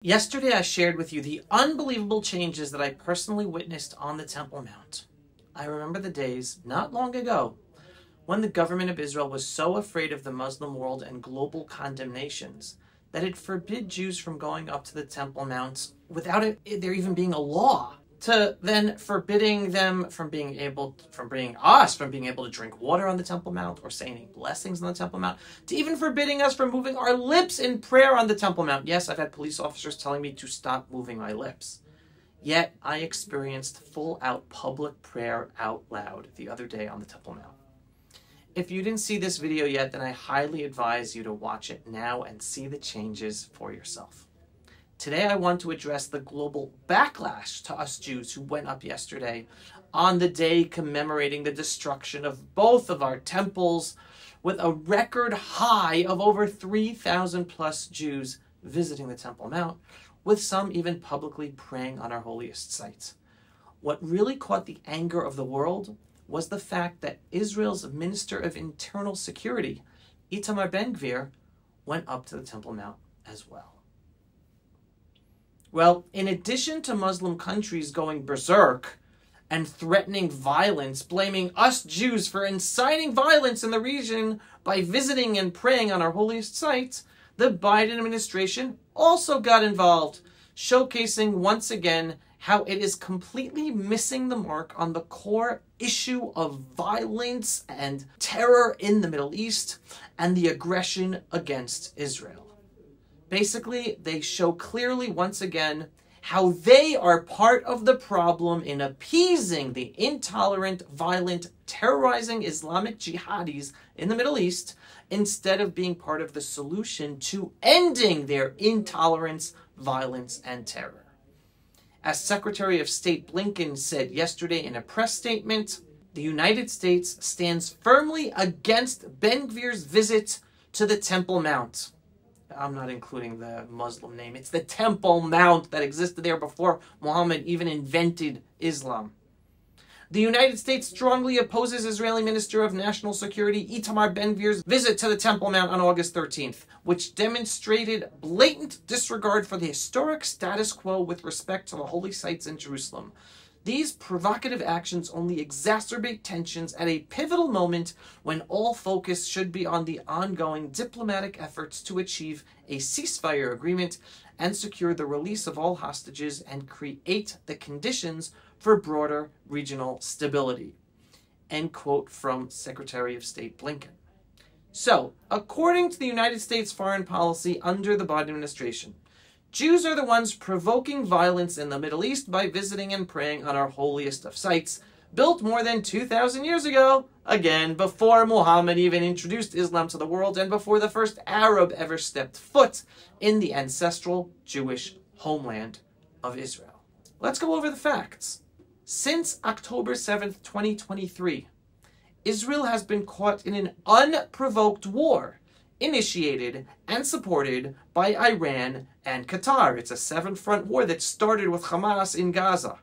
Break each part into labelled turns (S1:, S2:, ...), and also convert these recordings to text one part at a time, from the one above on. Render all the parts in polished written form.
S1: Yesterday I shared with you the unbelievable changes that I personally witnessed on the Temple Mount. I remember the days, not long ago, when the government of Israel was so afraid of the Muslim world and global condemnations that it forbid Jews from going up to the Temple Mount without there even being a law, to then forbidding them from being able to drink water on the Temple Mount or say any blessings on the Temple Mount, to even forbidding us from moving our lips in prayer on the Temple Mount. Yes, I've had police officers telling me to stop moving my lips. Yet I experienced full-out public prayer out loud the other day on the Temple Mount. If you didn't see this video yet, then I highly advise you to watch it now and see the changes for yourself. Today I want to address the global backlash to us Jews who went up yesterday on the day commemorating the destruction of both of our temples, with a record high of over 3,000 plus Jews visiting the Temple Mount, with some even publicly praying on our holiest sites. What really caught the anger of the world was the fact that Israel's Minister of Internal Security, Itamar Ben-Gvir, went up to the Temple Mount as well. Well, in addition to Muslim countries going berserk and threatening violence, blaming us Jews for inciting violence in the region by visiting and praying on our holiest sites, the Biden administration also got involved, showcasing once again how it is completely missing the mark on the core issue of violence and terror in the Middle East and the aggression against Israel. Basically, they show clearly once again how they are part of the problem in appeasing the intolerant, violent, terrorizing Islamic jihadis in the Middle East, instead of being part of the solution to ending their intolerance, violence, and terror. As Secretary of State Blinken said yesterday in a press statement, the United States stands firmly against Ben-Gvir's visit to the Temple Mount. I'm not including the Muslim name. It's the Temple Mount that existed there before Muhammad even invented Islam. The United States strongly opposes Israeli Minister of National Security Itamar Ben-Gvir's visit to the Temple Mount on August 13th, which demonstrated blatant disregard for the historic status quo with respect to the holy sites in Jerusalem. These provocative actions only exacerbate tensions at a pivotal moment when all focus should be on the ongoing diplomatic efforts to achieve a ceasefire agreement and secure the release of all hostages and create the conditions for broader regional stability. End quote from Secretary of State Blinken. So, according to the United States foreign policy under the Biden administration, Jews are the ones provoking violence in the Middle East by visiting and praying on our holiest of sites, built more than 2,000 years ago, again, before Muhammad even introduced Islam to the world and before the first Arab ever stepped foot in the ancestral Jewish homeland of Israel. Let's go over the facts. Since October 7th, 2023, Israel has been caught in an unprovoked war, initiated and supported by Iran and Qatar. It's a seven-front war that started with Hamas in Gaza.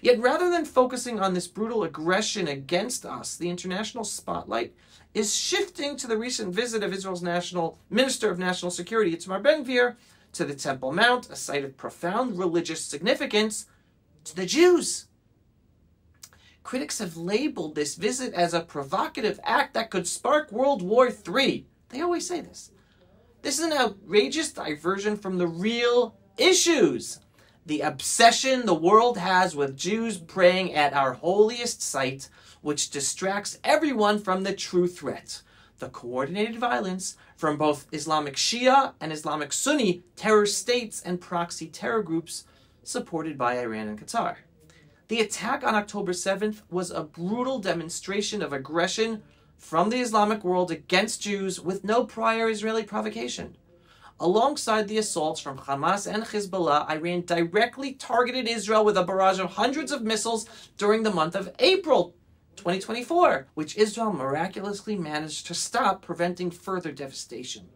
S1: Yet rather than focusing on this brutal aggression against us, the international spotlight is shifting to the recent visit of Israel's Minister of National Security, Itamar Ben-Gvir, to the Temple Mount, a site of profound religious significance to the Jews. Critics have labeled this visit as a provocative act that could spark World War III. They always say this. This is an outrageous diversion from the real issues. The obsession the world has with Jews praying at our holiest site, which distracts everyone from the true threat: the coordinated violence from both Islamic Shia and Islamic Sunni terror states and proxy terror groups supported by Iran and Qatar. The attack on October 7th was a brutal demonstration of aggression from the Islamic world against Jews with no prior Israeli provocation. Alongside the assaults from Hamas and Hezbollah, Iran directly targeted Israel with a barrage of hundreds of missiles during the month of April 2024, which Israel miraculously managed to stop, preventing further devastation.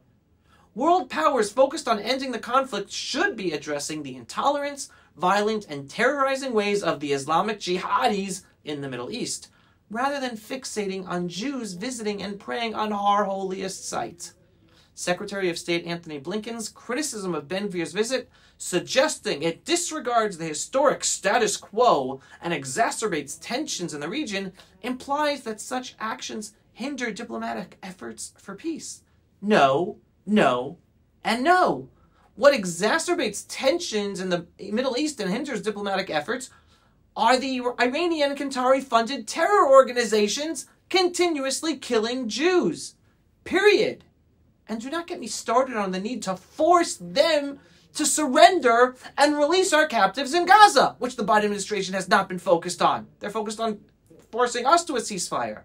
S1: World powers focused on ending the conflict should be addressing the intolerance, violent, and terrorizing ways of the Islamic jihadis in the Middle East, rather than fixating on Jews visiting and praying on our holiest site. Secretary of State Antony Blinken's criticism of Ben-Gvir's visit, suggesting it disregards the historic status quo and exacerbates tensions in the region, implies that such actions hinder diplomatic efforts for peace. No, no, and no. What exacerbates tensions in the Middle East and hinders diplomatic efforts are the Iranian Qatari-funded terror organizations continuously killing Jews. Period. And do not get me started on the need to force them to surrender and release our captives in Gaza, which the Biden administration has not been focused on. They're focused on forcing us to a ceasefire.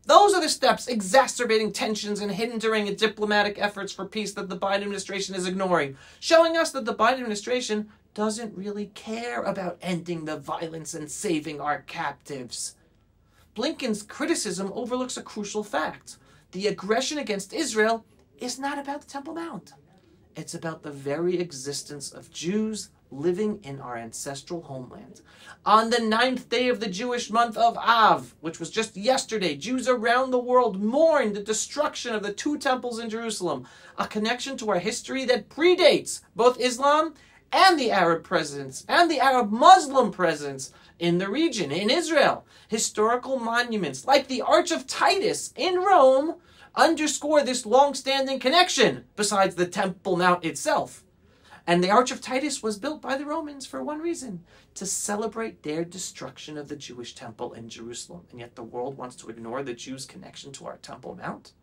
S1: Those are the steps exacerbating tensions and hindering diplomatic efforts for peace that the Biden administration is ignoring, showing us that the Biden administration doesn't really care about ending the violence and saving our captives. Blinken's criticism overlooks a crucial fact. The aggression against Israel is not about the Temple Mount. It's about the very existence of Jews living in our ancestral homeland. On the 9th day of the Jewish month of Av, which was just yesterday, Jews around the world mourned the destruction of the 2 temples in Jerusalem, a connection to our history that predates both Islam and the Arab presence and the Arab Muslim presence in the region, in Israel. Historical monuments like the Arch of Titus in Rome underscore this long-standing connection, besides the Temple Mount itself. And the Arch of Titus was built by the Romans for one reason, to celebrate their destruction of the Jewish temple in Jerusalem. And yet the world wants to ignore the Jews' connection to our Temple Mount.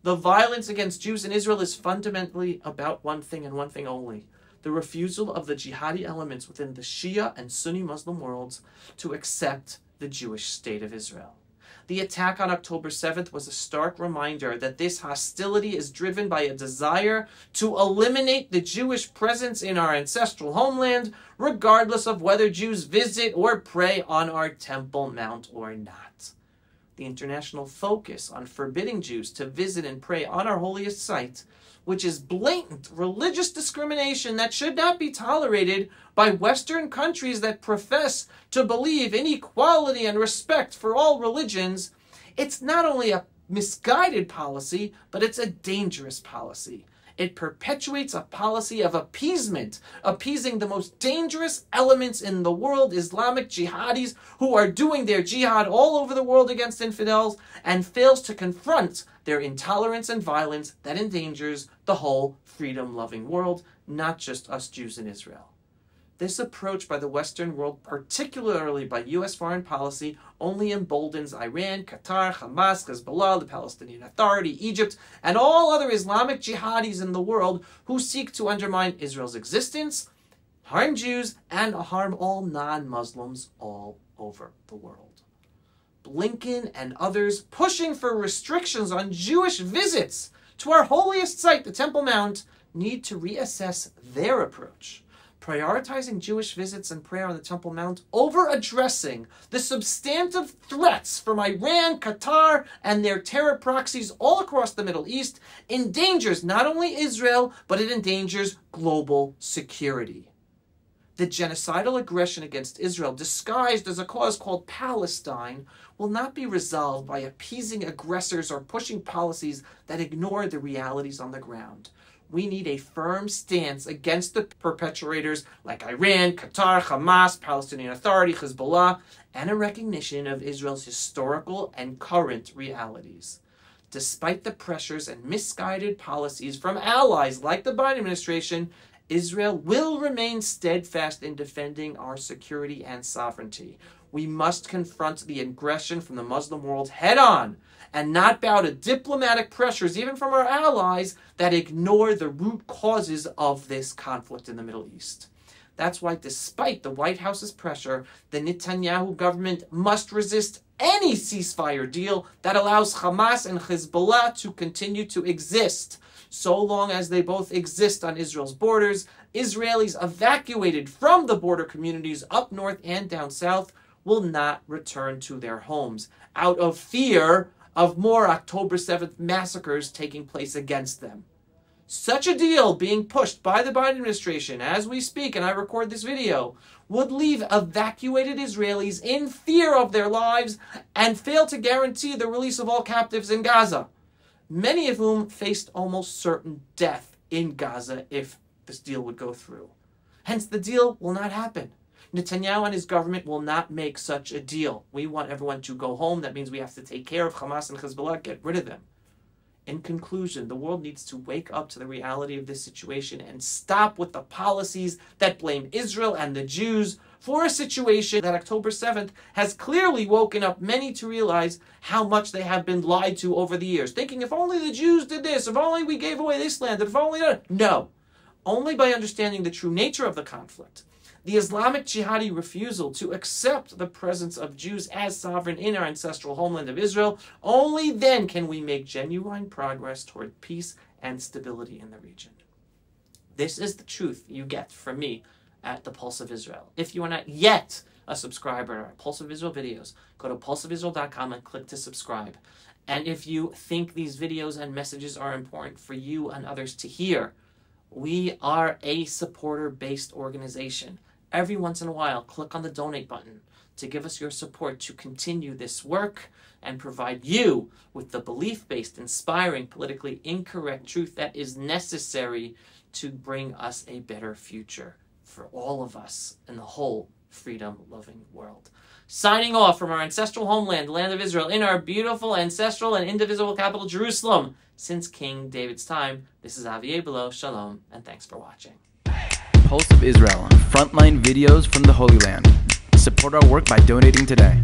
S1: The violence against Jews in Israel is fundamentally about one thing and one thing only: the refusal of the jihadi elements within the Shia and Sunni Muslim worlds to accept the Jewish state of Israel. The attack on October 7th was a stark reminder that this hostility is driven by a desire to eliminate the Jewish presence in our ancestral homeland, regardless of whether Jews visit or pray on our Temple Mount or not. The international focus on forbidding Jews to visit and pray on our holiest site, which is blatant religious discrimination that should not be tolerated by Western countries that profess to believe in equality and respect for all religions, it's not only a misguided policy, but it's a dangerous policy. It perpetuates a policy of appeasement, appeasing the most dangerous elements in the world, Islamic jihadis who are doing their jihad all over the world against infidels, and fails to confront their intolerance and violence that endangers the whole freedom-loving world, not just us Jews in Israel. This approach by the Western world, particularly by U.S. foreign policy, only emboldens Iran, Qatar, Hamas, Hezbollah, the Palestinian Authority, Egypt, and all other Islamic jihadis in the world who seek to undermine Israel's existence, harm Jews, and harm all non-Muslims all over the world. Blinken and others pushing for restrictions on Jewish visits to our holiest site, the Temple Mount, need to reassess their approach, prioritizing Jewish visits and prayer on the Temple Mount over addressing the substantive threats from Iran, Qatar, and their terror proxies all across the Middle East endangers not only Israel, but it endangers global security. The genocidal aggression against Israel, disguised as a cause called Palestine, will not be resolved by appeasing aggressors or pushing policies that ignore the realities on the ground. We need a firm stance against the perpetrators like Iran, Qatar, Hamas, Palestinian Authority, Hezbollah, and a recognition of Israel's historical and current realities. Despite the pressures and misguided policies from allies like the Biden administration, Israel will remain steadfast in defending our security and sovereignty. We must confront the aggression from the Muslim world head-on and not bow to diplomatic pressures, even from our allies, that ignore the root causes of this conflict in the Middle East. That's why, despite the White House's pressure, the Netanyahu government must resist any ceasefire deal that allows Hamas and Hezbollah to continue to exist. So long as they both exist on Israel's borders, Israelis evacuated from the border communities up north and down south will not return to their homes out of fear of more October 7th massacres taking place against them. Such a deal being pushed by the Biden administration as we speak, and I record this video, would leave evacuated Israelis in fear of their lives and fail to guarantee the release of all captives in Gaza. many of whom faced almost certain death in Gaza if this deal would go through. Hence, the deal will not happen. Netanyahu and his government will not make such a deal. We want everyone to go home. That means we have to take care of Hamas and Hezbollah, get rid of them. In conclusion, the world needs to wake up to the reality of this situation and stop with the policies that blame Israel and the Jews for a situation that October 7th has clearly woken up many to realize how much they have been lied to over the years. Thinking, if only the Jews did this, if only we gave away this land, if only... No. Only by understanding the true nature of the conflict, the Islamic jihadi refusal to accept the presence of Jews as sovereign in our ancestral homeland of Israel, only then can we make genuine progress toward peace and stability in the region. This is the truth you get from me at the Pulse of Israel. If you are not yet a subscriber to our Pulse of Israel videos, go to pulseofisrael.com and click to subscribe. And if you think these videos and messages are important for you and others to hear, we are a supporter-based organization. Every once in a while, click on the donate button to give us your support to continue this work and provide you with the belief-based, inspiring, politically incorrect truth that is necessary to bring us a better future for all of us in the whole freedom-loving world. Signing off from our ancestral homeland, the land of Israel, in our beautiful, ancestral, and indivisible capital, Jerusalem, since King David's time, this is Avi Below. Shalom, and thanks for watching.
S2: Pulse of Israel, frontline videos from the Holy Land. Support our work by donating today.